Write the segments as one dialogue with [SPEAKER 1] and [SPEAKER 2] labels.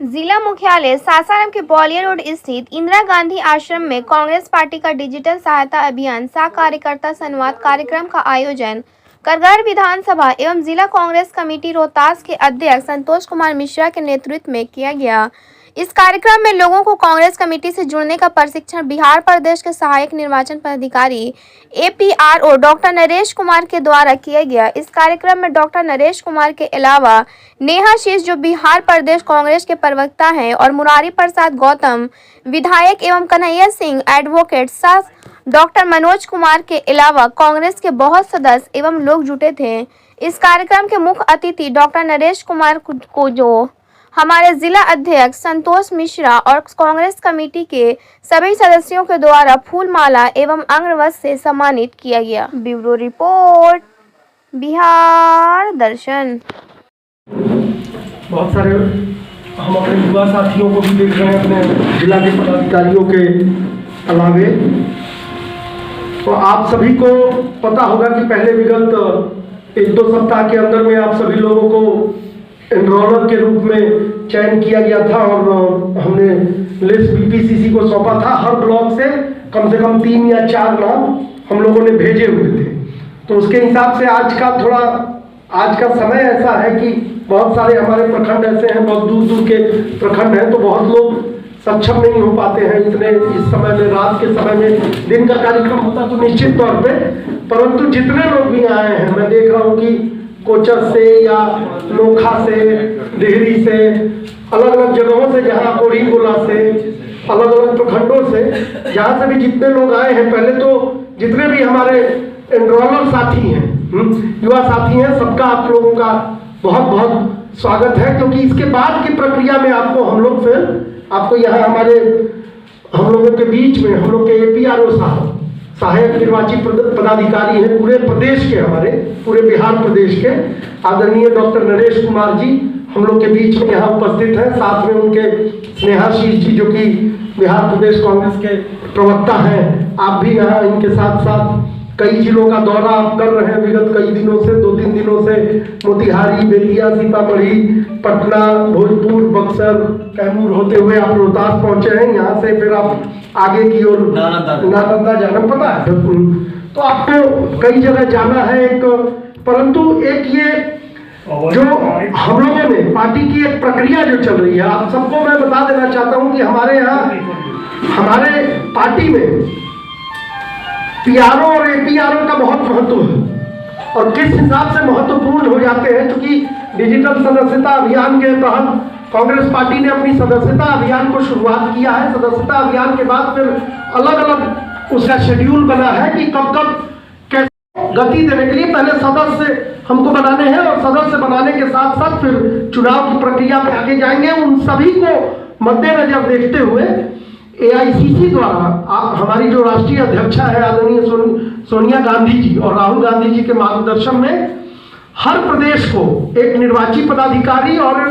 [SPEAKER 1] जिला मुख्यालय सासाराम के ग्वालियर रोड स्थित इंदिरा गांधी आश्रम में कांग्रेस पार्टी का डिजिटल सहायता अभियान सह कार्यकर्ता संवाद कार्यक्रम का आयोजन करगहर विधानसभा एवं जिला कांग्रेस कमेटी रोहतास के अध्यक्ष संतोष कुमार मिश्रा के नेतृत्व में किया गया। इस कार्यक्रम में लोगों को कांग्रेस कमेटी से जुड़ने का प्रशिक्षण बिहार प्रदेश के सहायक निर्वाचन पदाधिकारी APRO डॉक्टर नरेश कुमार के द्वारा किया गया। इस कार्यक्रम में डॉक्टर नरेश कुमार के अलावा नेहा शीष जो बिहार प्रदेश कांग्रेस के प्रवक्ता हैं और मुरारी प्रसाद गौतम विधायक एवं कन्हैया सिंह एडवोकेट सह डॉक्टर मनोज कुमार के अलावा कांग्रेस के बहुत सदस्य एवं लोग जुटे थे। इस कार्यक्रम के मुख्य अतिथि डॉक्टर नरेश कुमार को जो हमारे जिला अध्यक्ष संतोष मिश्रा और कांग्रेस कमेटी के सभी सदस्यों के द्वारा फूल माला एवं अंगवस्त्र से सम्मानित किया गया। ब्यूरो रिपोर्ट बिहार दर्शन।
[SPEAKER 2] बहुत सारे हम अपने युवा साथियों को भी देख रहे हैं, अपने जिला के पदाधिकारियों के अलावे। तो आप सभी को पता होगा कि पहले विगत 1-2 सप्ताह के अंदर में आप सभी लोगों को एनरोलर के रूप में चयन किया गया था और हमने लिस्ट BPCC को सौंपा था। हर ब्लॉक से कम 3 या 4 नाम हम लोगों ने भेजे हुए थे। तो उसके हिसाब से आज का समय ऐसा है कि बहुत सारे हमारे प्रखंड ऐसे हैं, बहुत दूर दूर के प्रखंड हैं, तो बहुत लोग सक्षम नहीं हो पाते हैं इतने इस समय में, रात के समय में। दिन का कार्यक्रम होता तो निश्चित तौर पे, परंतु जितने लोग भी आए हैं, मैं देख रहा हूँ कि कोचर से या नोखा से, डेहरी से, अलग अलग जगहों से, जहाँ कोड़ीगोला से, अलग अलग प्रखंडों से, जहाँ से भी जितने लोग आए हैं, पहले तो जितने भी हमारे एनरोलर साथी हैं, युवा साथी हैं, सबका आप लोगों का बहुत बहुत स्वागत है। क्योंकि इसके बाद की प्रक्रिया में आपको यहाँ हम लोगों के बीच में हम लोग के APRO साहब सहायक निर्वाची पदाधिकारी हैं पूरे प्रदेश के, हमारे पूरे बिहार प्रदेश के आदरणीय डॉक्टर नरेश कुमार जी हम लोग के बीच में यहाँ उपस्थित हैं। साथ में उनके नेहा शीष जी जो कि बिहार प्रदेश कांग्रेस के प्रवक्ता हैं। आप भी यहाँ इनके साथ साथ कई जिलों का दौरा आप कर रहे हैं विगत कई दिनों से, 2-3 दिनों से मोतिहारी, बेतिया, सीतामढ़ी, पटना, भोजपुर, बक्सर, कैमूर होते हुए आप रोहतास पहुंचे हैं। यहाँ से फिर आप आगे की ओर नालंदा जाना, पता है, तो आपको कई जगह जाना है। परंतु एक ये जो हम लोगों ने पार्टी की एक प्रक्रिया जो चल रही है, आप सबको मैं बता देना चाहता हूँ कि हमारे यहाँ हमारे पार्टी में PRO और APRO का बहुत महत्व है। और किस हिसाब से महत्वपूर्ण हो जाते हैं, क्योंकि डिजिटल सदस्यता अभियान के तहत कांग्रेस पार्टी ने अपनी सदस्यता अभियान को शुरुआत किया है। सदस्यता अभियान के बाद फिर अलग अलग उसका शेड्यूल बना है कि कब कैसे गति देने के लिए पहले सदस्य हमको बनाने हैं और सदस्य बनाने के साथ साथ फिर चुनाव की प्रक्रिया में आगे जाएंगे। उन सभी को मद्देनजर देखते हुए AICC द्वारा हमारी जो राष्ट्रीय अध्यक्षा है आदरणीय सोनिया गांधी जी और राहुल गांधी जी के मार्गदर्शन में हर प्रदेश को एक निर्वाची पदाधिकारी और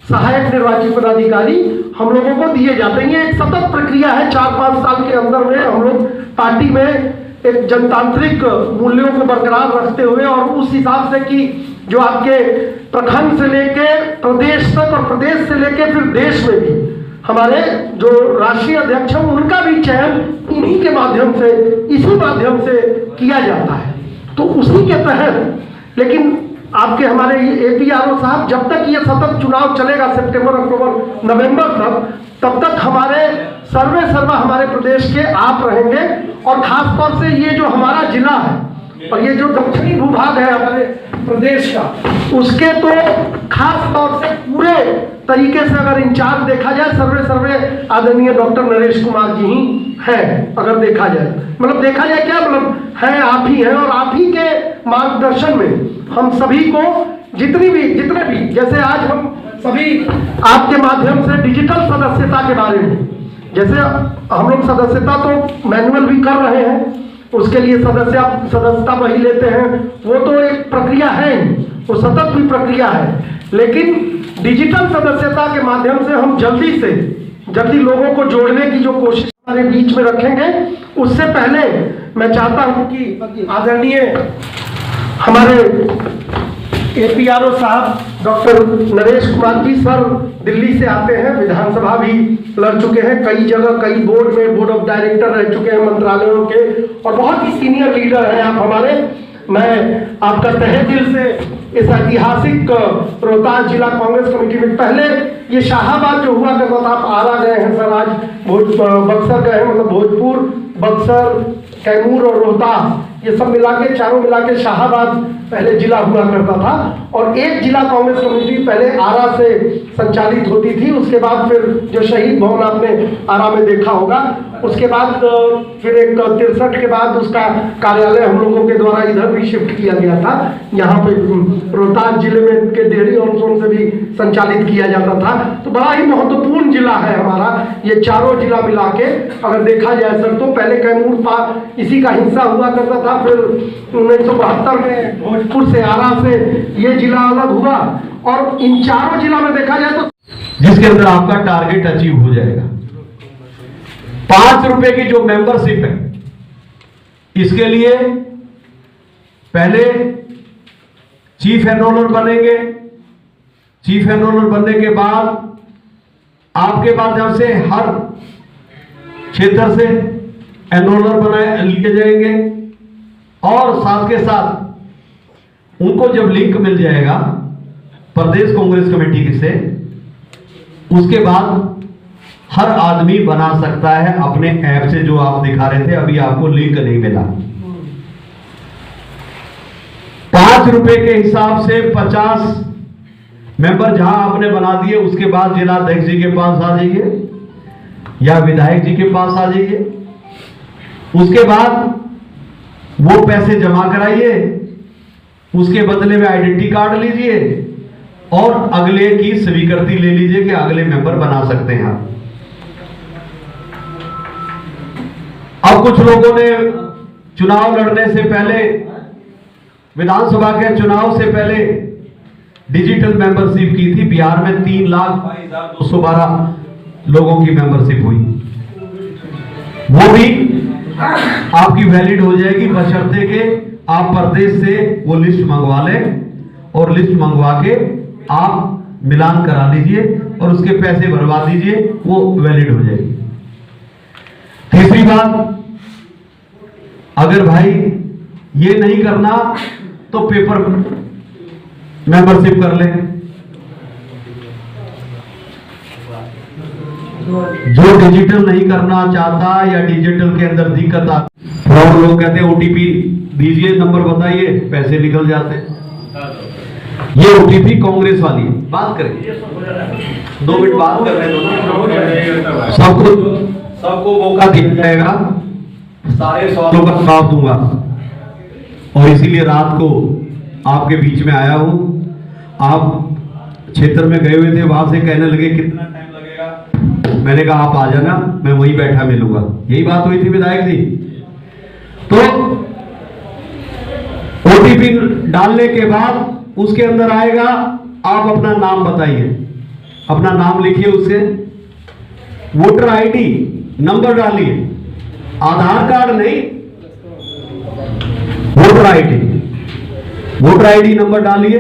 [SPEAKER 2] सहायक निर्वाची पदाधिकारी हम लोगों को दिए जाते हैं। ये एक सतत प्रक्रिया है। 4-5 साल के अंदर में हम लोग पार्टी में एक जनतांत्रिक मूल्यों को बरकरार रखते हुए और उस हिसाब से कि जो आपके प्रखंड से लेके प्रदेश तक और प्रदेश से लेके फिर देश में भी हमारे जो राष्ट्रीय अध्यक्ष हैं उनका भी चयन इन्हीं के माध्यम से, इसी माध्यम से किया जाता है। तो उसी के तहत लेकिन आपके हमारे APRO साहब जब तक ये सतत चुनाव चलेगा सितंबर, अक्टूबर, नवंबर तक, तब तक हमारे सर्वा हमारे प्रदेश के आप रहेंगे। और खास तौर से ये जो हमारा जिला है और ये जो दक्षिणी भूभाग है हमारे प्रदेश का, उसके तो खास तौर से पूरे तरीके से अगर इंचार्ज देखा जाए सर्वे आदरणीय डॉक्टर नरेश कुमार जी ही हैं। अगर देखा जाए, मतलब देखा जाए क्या, मतलब है आप ही हैं। और आप ही के मार्गदर्शन में हम सभी को जितने भी जैसे आज हम सभी आपके माध्यम से डिजिटल सदस्यता के बारे में, जैसे हम लोग सदस्यता तो मैनुअल भी कर रहे हैं, उसके लिए सदस्यता वही लेते हैं, वो तो एक प्रक्रिया है, वो सतत भी प्रक्रिया है। लेकिन डिजिटल सदस्यता के माध्यम से हम जल्दी लोगों को जोड़ने की जो कोशिश हमारे बीच में रखेंगे। उससे पहले मैं चाहता हूं कि आदरणीय हमारे APRO साहब डॉक्टर नरेश कुमार जी सर दिल्ली से आते हैं, विधानसभा भी लड़ चुके हैं, कई जगह कई बोर्ड में बोर्ड ऑफ डायरेक्टर रह चुके हैं मंत्रालयों के, और बहुत ही सीनियर लीडर हैं आप हमारे। मैं आपका तहे दिल से इस ऐतिहासिक रोहतास जिला कांग्रेस कमेटी में, पहले ये शाहाबाद जो हुआ करता था, आप आरा गए हैं सर, आज बक्सर गए हैं, मतलब भोजपुर, बक्सर, कैमूर और रोहतास, ये सब मिला के, चारों मिला के शाहाबाद पहले जिला हुआ करता था। और एक जिला कांग्रेस कमेटी पहले आरा से संचालित होती थी, उसके बाद फिर जो शहीद भवन आपने आरा में देखा होगा, उसके बाद फिर एक 63 के बाद उसका कार्यालय हम लोगों के द्वारा इधर भी शिफ्ट किया गया था, यहाँ पे रोहतास जिले में के डेहरी और सोन से भी संचालित किया जाता था। तो बड़ा ही महत्वपूर्ण जिला है हमारा ये चारों जिला मिला के अगर देखा जाए सर, तो पहले कैमूर इसी का हिस्सा हुआ करता था, फिर 1972 में भोजपुर से आरा से ये जिला अलग हुआ, और इन चारों जिला में देखा जाए तो
[SPEAKER 3] जिसके अंदर आपका टारगेट अचीव हो जाएगा। 5 रुपए की जो मेंबरशिप है, इसके लिए पहले चीफ एनरोलर बनेंगे। चीफ एनरोलर बनने के बाद आपके माध्यम से हर क्षेत्र से एनरोलर बनाए लिए जाएंगे, और साथ के साथ उनको जब लिंक मिल जाएगा प्रदेश कांग्रेस कमेटी से, उसके बाद हर आदमी बना सकता है अपने ऐप से, जो आप दिखा रहे थे, अभी आपको लिंक नहीं मिला। 5 रुपए के हिसाब से 50 मेंबर जहां आपने बना दिए, उसके बाद जिलाध्यक्ष जी के पास आ जाइए या विधायक जी के पास आ जाइए, उसके बाद वो पैसे जमा कराइए, उसके बदले में आइडेंटिटी कार्ड लीजिए और अगले की स्वीकृति ले लीजिए कि अगले मेंबर बना सकते हैं आप। अब कुछ लोगों ने चुनाव लड़ने से पहले, विधानसभा के चुनाव से पहले डिजिटल मेंबरशिप की थी। बिहार में 3,22,212 लोगों की मेंबरशिप हुई, वो भी आपकी वैलिड हो जाएगी, बशर्ते के आप प्रदेश से वो लिस्ट मंगवा लें, और लिस्ट मंगवा के आप मिलान करा लीजिए और उसके पैसे भरवा दीजिए, वो वैलिड हो जाएगी। तीसरी बात, अगर भाई ये नहीं करना तो पेपर मेंबरशिप कर लें। जो डिजिटल नहीं करना चाहता या डिजिटल के अंदर दिक्कत आती, फ्रॉड लोग कहते हैं ओटीपी दीजिए, नंबर बताइए, पैसे निकल जाते हैं। ये ओटीपी कांग्रेस वाली है, बात करेंगे 2 मिनट बात कर रहे हैं, सबको मौका दिया जाएगा, सारे सवालों का जवाब दूंगा, और इसीलिए रात को आपके बीच में आया हूं। आप क्षेत्र में गए हुए थे, वहां से कहने लगे कितना टाइम लगेगा, मैंने कहा आप आ जाना, मैं वहीं बैठा मिलूंगा, यही बात हुई थी विधायक जी। तो ओटीपी डालने के बाद उसके अंदर आएगा, आप अपना नाम बताइए, अपना नाम लिखिए, उससे वोटर आईडी नंबर डालिए, आधार कार्ड नहीं, वोटर आईडी नंबर डालिए।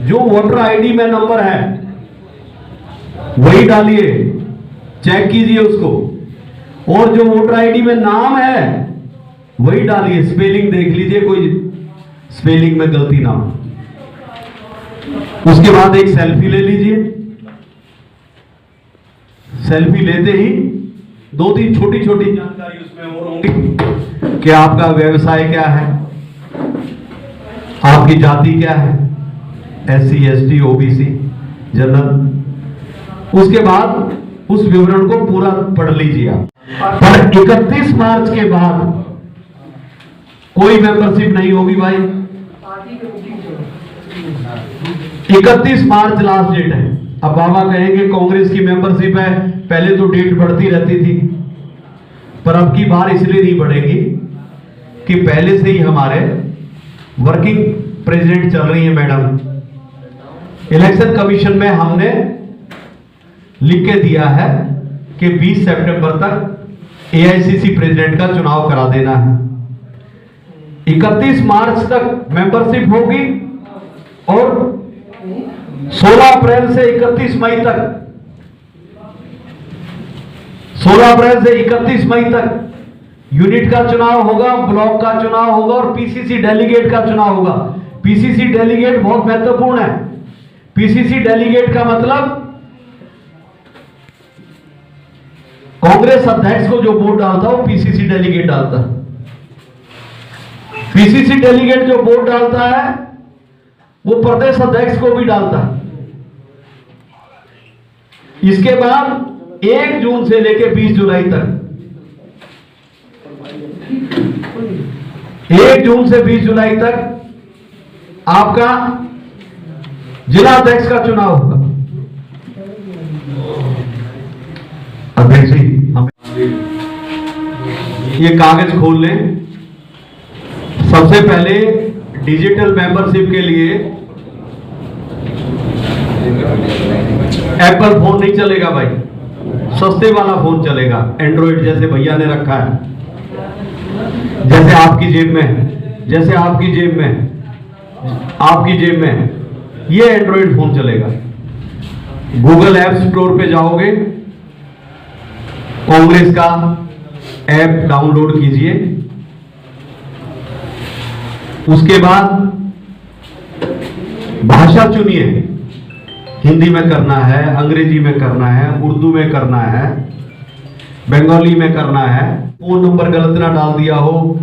[SPEAKER 3] जो वोटर आईडी में नंबर है वही डालिए, चेक कीजिए उसको, और जो वोटर आईडी में नाम है वही डालिए, स्पेलिंग देख लीजिए, कोई स्पेलिंग में गलती ना हो। उसके बाद एक सेल्फी ले लीजिए। सेल्फी लेते ही 2-3 छोटी छोटी जानकारी उसमें और होंगी कि आपका व्यवसाय क्या है, आपकी जाति क्या है, SC ST OBC जनरल। उसके बाद उस विवरण को पूरा पढ़ लीजिए आप। पर 31 मार्च के बाद कोई मेंबरशिप नहीं होगी भाई। 31 मार्च लास्ट डेट है। अब बाबा कहेंगे कांग्रेस की मेंबरशिप है, पहले तो डेट बढ़ती रहती थी, पर अब की बार इसलिए नहीं बढ़ेगी कि पहले से ही हमारे वर्किंग प्रेसिडेंट चल रही है मैडम। इलेक्शन कमीशन में हमने लिख के दिया है कि 20 सितंबर तक AICC प्रेसिडेंट का चुनाव करा देना है। 31 मार्च तक मेंबरशिप होगी और 16 अप्रैल से 31 मई तक 16 अप्रैल से 31 मई तक यूनिट का चुनाव होगा, ब्लॉक का चुनाव होगा और पीसीसी डेलीगेट का चुनाव होगा। पीसीसी डेलीगेट बहुत महत्वपूर्ण है। पीसीसी डेलीगेट का मतलब कांग्रेस अध्यक्ष को जो वोट डालता है वो पीसीसी डेलीगेट डालता है। पीसीसी डेलीगेट जो वोट डालता है वो प्रदेश अध्यक्ष को भी डालता है। इसके बाद 1 जून से लेकर 20 जुलाई तक 1 जून से 20 जुलाई तक आपका जिला अध्यक्ष का चुनाव होगा। अध्यक्ष जी, हम ये कागज खोल लें। सबसे पहले डिजिटल मेंबरशिप के लिए एप्पल फोन नहीं चलेगा भाई, सस्ते वाला फोन चलेगा, एंड्रॉइड जैसे भैया ने रखा है, जैसे आपकी जेब में है, जैसे आपकी जेब में है, आपकी जेब में है, ये एंड्रॉइड फोन चलेगा। गूगल ऐप स्टोर पे जाओगे, कांग्रेस का ऐप डाउनलोड कीजिए। उसके बाद भाषा चुनिए, हिंदी में करना है, अंग्रेजी में करना है, उर्दू में करना है, बंगाली में करना है। फोन नंबर गलत ना डाल दिया हो,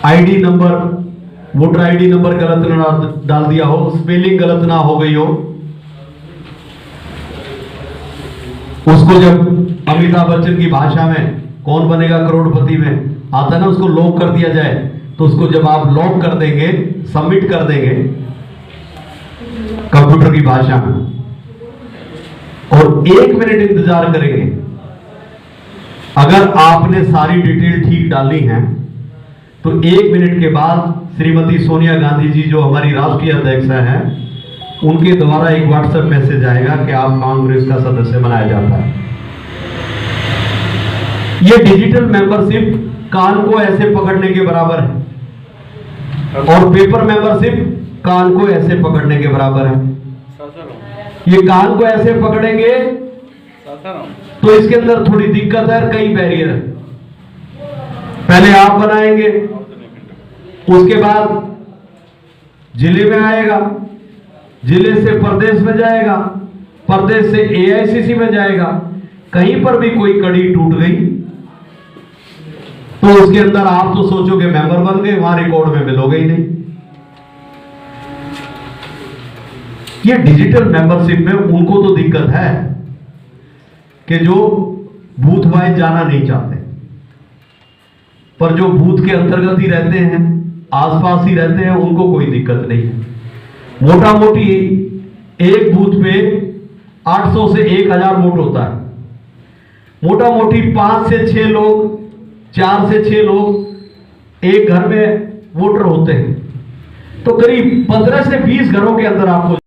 [SPEAKER 3] ID number, voter ID number गलत ना डाल दिया हो, स्पेलिंग गलत ना हो गई हो। उसको जब अमिताभ बच्चन की भाषा में कौन बनेगा करोड़पति में आता है ना, उसको लॉक कर दिया जाए, तो उसको जब आप लॉक कर देंगे, सबमिट कर देंगे कंप्यूटर की भाषा में और 1 मिनट इंतजार करेंगे। अगर आपने सारी डिटेल ठीक डाली है तो 1 मिनट के बाद श्रीमती सोनिया गांधी जी जो हमारी राष्ट्रीय अध्यक्ष हैं, उनके द्वारा एक व्हाट्सएप मैसेज आएगा कि आप कांग्रेस का सदस्य बनाया जाता है। ये डिजिटल मेंबरशिप कान को ऐसे पकड़ने के बराबर है और पेपर मेंबरशिप कान को ऐसे पकड़ने के बराबर है। ये कान को ऐसे पकड़ेंगे तो इसके अंदर थोड़ी दिक्कत है, कई बैरियर है। पहले आप बनाएंगे, उसके बाद जिले में आएगा, जिले से प्रदेश में जाएगा, प्रदेश से एआईसीसी में जाएगा। कहीं पर भी कोई कड़ी टूट गई तो उसके अंदर आप तो सोचोगे मेंबर बन गए, वहां रिकॉर्ड में मिलोगे ही नहीं। ये डिजिटल मेंबरशिप में उनको तो दिक्कत है कि जो बूथ वाइज जाना नहीं चाहते, पर जो बूथ के अंतर्गत ही रहते हैं, आसपास ही रहते हैं, उनको कोई दिक्कत नहीं है। मोटा मोटी एक बूथ पे 800 से 1000 वोट होता है। मोटा मोटी 5 से 6 लोग, 4 से 6 लोग एक घर में वोटर होते हैं, तो करीब 15 से 20 घरों के अंदर आपको